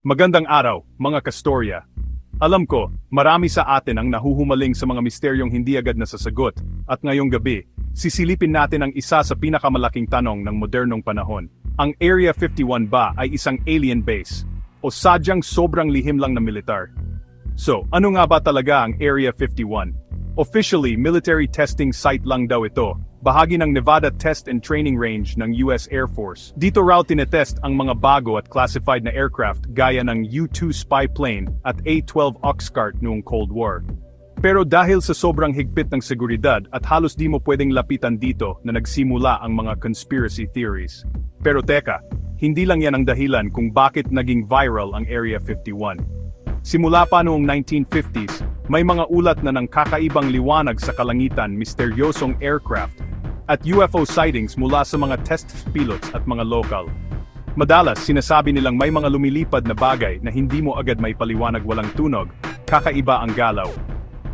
Magandang araw, mga kastorya. Alam ko, marami sa atin ang nahuhumaling sa mga misteryong hindi agad nasasagot, at ngayong gabi, sisilipin natin ang isa sa pinakamalaking tanong ng modernong panahon. Ang Area 51 ba ay isang alien base? O sadyang sobrang lihim lang na militar? So, ano nga ba talaga ang Area 51? Officially, military testing site lang daw ito, bahagi ng Nevada Test and Training Range ng US Air Force. Dito raw tinetest ang mga bago at classified na aircraft gaya ng U-2 spy plane at A-12 Oxcart noong Cold War. Pero dahil sa sobrang higpit ng seguridad at halos di mo pwedeng lapitan dito na nagsimula ang mga conspiracy theories. Pero teka, hindi lang yan ang dahilan kung bakit naging viral ang Area 51. Simula pa noong 1950s, may mga ulat na ng kakaibang liwanag sa kalangitan, misteryosong aircraft, at UFO sightings mula sa mga test pilots at mga lokal. Madalas, sinasabi nilang may mga lumilipad na bagay na hindi mo agad may paliwanag, walang tunog, kakaiba ang galaw.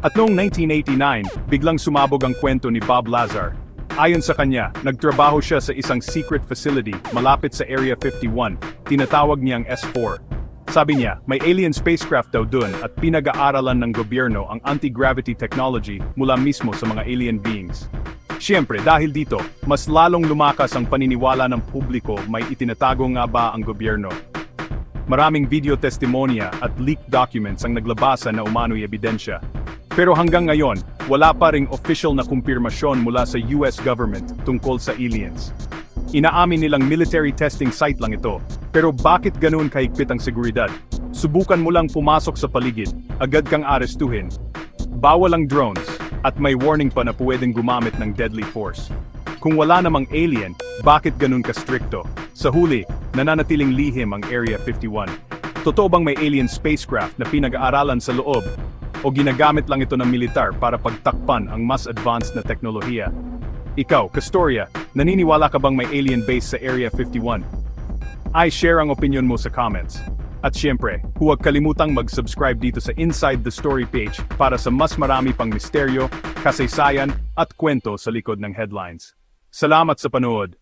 At noong 1989, biglang sumabog ang kwento ni Bob Lazar. Ayon sa kanya, nagtrabaho siya sa isang secret facility malapit sa Area 51, tinatawag niyang S4. Sabi niya, may alien spacecraft daw dun at pinag-aaralan ng gobyerno ang anti-gravity technology mula mismo sa mga alien beings. Siyempre, dahil dito, mas lalong lumakas ang paniniwala ng publiko may itinatago nga ba ang gobyerno. Maraming video testimonya at leaked documents ang naglabasa na umano'y ebidensya. Pero hanggang ngayon, wala pa ring official na kumpirmasyon mula sa US government tungkol sa aliens. Inaamin nilang military testing site lang ito, pero bakit ganoon kahigpit ang seguridad? Subukan mo lang pumasok sa paligid, agad kang arestuhin. Bawal ang drones, at may warning pa na pwedeng gumamit ng deadly force. Kung wala namang alien, bakit ganoon ka-stricto? Sa huli, nananatiling lihim ang Area 51. Totoo bang may alien spacecraft na pinag-aaralan sa loob? O ginagamit lang ito ng militar para pagtakpan ang mas advanced na teknolohiya? Ikaw, Kastorya, naniniwala ka bang may alien base sa Area 51? I-share ang opinion mo sa comments. At syempre, huwag kalimutang mag-subscribe dito sa Inside the Story page para sa mas marami pang misteryo, kasaysayan, at kwento sa likod ng headlines. Salamat sa panood!